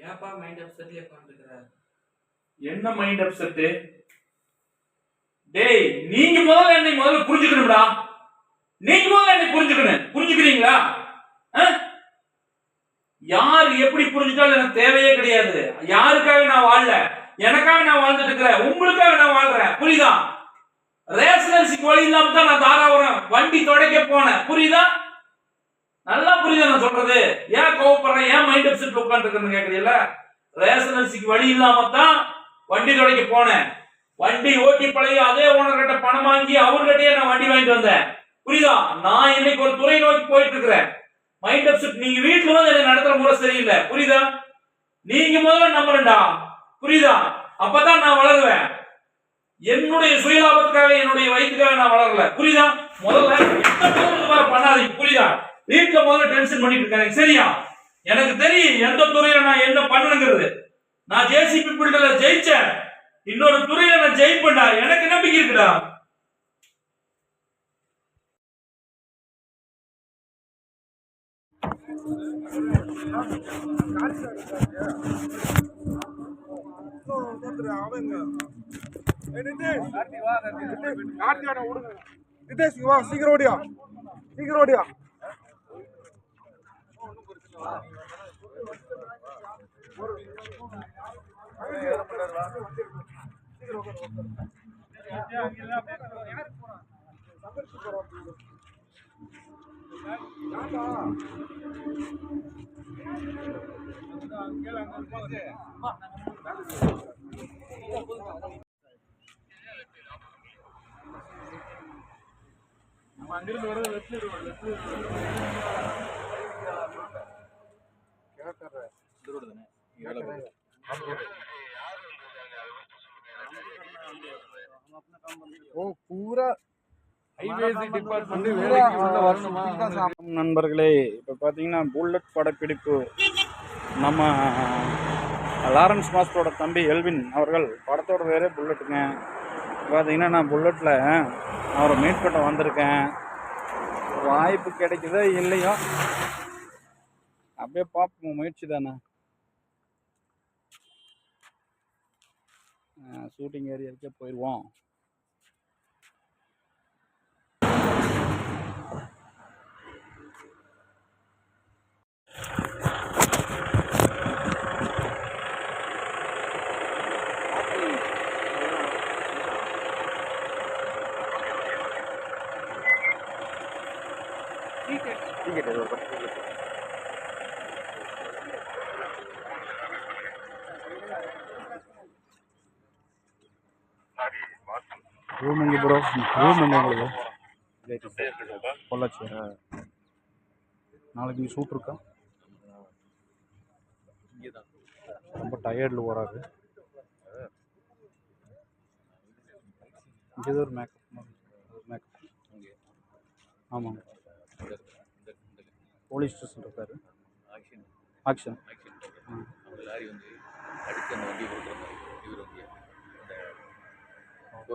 ஏப்பா மைண்ட் அப்செட்லயே உட்காந்துருக்கிற? என்ன மைண்ட் அப்செட்? டேய், நீங்க முதல்ல புரிஞ்சுக்கணும்டா. நீங்க முதல்ல என்னை புரிஞ்சுக்கணும். புரிஞ்சுக்கிறீங்களா? யார் எப்படி புரிஞ்சுட்டாலும் எனக்கு தேவையே கிடையாது. யாருக்காக நான் வாழல, எனக்காக நான் வாழ்ந்துட்டு இருக்கிறேன். உங்களுக்காக நான் வாழ்றேன். புரியுதா? ரேஷனரிசிக்கு வழி இல்லாம தான் நான் தாராபுரம் வண்டி துடைக்க போனேன். புரியுதா? நல்லா புரியுதா நான் சொல்றது? ஏன் கோவப்படுறேன், ஏன் மைண்ட் அப்செட்ல உட்காந்துருக்கேன்னு கேக்குறீங்களா? ரேஷனரிசிக்கு வழி இல்லாம தான் வண்டி துடைக்க போனேன். வண்டி ஓட்டி பழகி அதே ஓனர்கிட்ட பணம் வாங்கி அவர்கிட்டயே நான் வண்டி வாங்கிட்டு வந்தேன். புரியுதா? நான் இன்னைக்கு ஒரு துறை நோக்கி போயிட்டு இருக்கிறேன். மைண்ட் அப்செட் நீங்க வீட்டுல வந்து என்ன நடத்துற முறை சரியில்லை. புரியுதா? நீங்க முதல்ல நம்புறேன்டா. புரியுதா? அப்பதான் நான் வளருவேன். என்னுடைய சுயலாபத்துக்காக, என்னுடைய வயிற்றுக்காக நான் வளரல. புரியுதா? முதல்ல எந்த பண்ணாதீங்க. புரியுதா? வீட்டுல முதல்ல டென்ஷன் பண்ணிட்டு இருக்காங்க. சரியா? எனக்கு தெரியும் எந்த துறையில நான் என்ன பண்ணணுங்கிறது. நான் ஜேசிபி பில்டர்ல ஜெயிச்சேன். இன்னொரு துறையில நான் ஜெயிப்பேன்டா. எனக்கு நம்பிக்கை இருக்குடா. சீக்கிரம் ஓடியா, சீக்கிரம் ஓடியா. அங்கிருந்து வர பூரா நண்பர்களே, இப்போ பார்த்தீங்கன்னா புல்லட் படப்பிடிப்பு நம்ம லாரன்ஸ் மாஸ்டரோட தம்பி எல்வின் அவர்கள் படத்தோட வேறே புல்லட்டுங்க. பார்த்தீங்கன்னா நான் புல்லட்டில் அவரை மீட் பண்ண வந்திருக்கேன். வாய்ப்பு கிடைக்குதோ இல்லையோ அப்படியே பார்ப்போம், முயற்சி தானே. ஷூட்டிங் ஏரியாவுக்கே போயிடுவோம். ரூம் எங்கே ப்ரோ? ரூம் என்ன உங்களுக்கு? பொள்ளாச்சி. நாளைக்கு ஷூட் இருக்கா? ரொம்ப டயர்டில் போகிறாரு. இங்கே ஒரு மேக்கப். ஆமாங்க, போலீஸ் ஸ்டேஷன் இருக்காரு. ஆக்ஷன் லாரி வந்து அடுத்து அந்த வண்டி கொடுத்துருந்தாரு. இவர்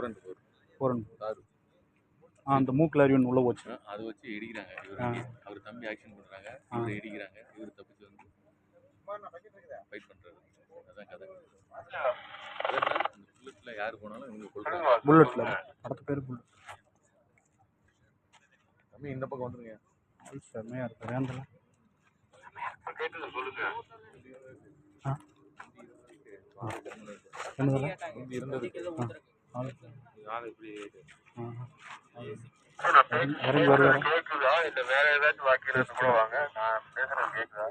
வந்து போரன் காரு அந்த மூக்கு லாரி ஒன்று உள்ளே போச்சு. அதை வச்சு இடிக்கிறாங்க. இவர் அவர் தம்பி ஆக்ஷன் பண்ணுறாங்க, இவர் இடிக்கிறாங்க. இவர் தப்பிச்சு வந்து ஃபைட் பண்ணுறாரு. அதான் கதை. அதான் அந்த புல்லட்டில் யார் போனாலும் இவங்க கொள்றாங்க. புல்லட்டில் அடுத்த பேர் புல்லட். தம்பி இந்த பக்கம் வந்துருங்க. செம்மையாக இருக்கு. வேண்டல இருந்தது இறங்கி வருவாங்க. கேக்குதா இல்ல வேற ஏதாச்சும் வாக்கியம் வாங்க? நான் பேசுறேன் கேக்குதா?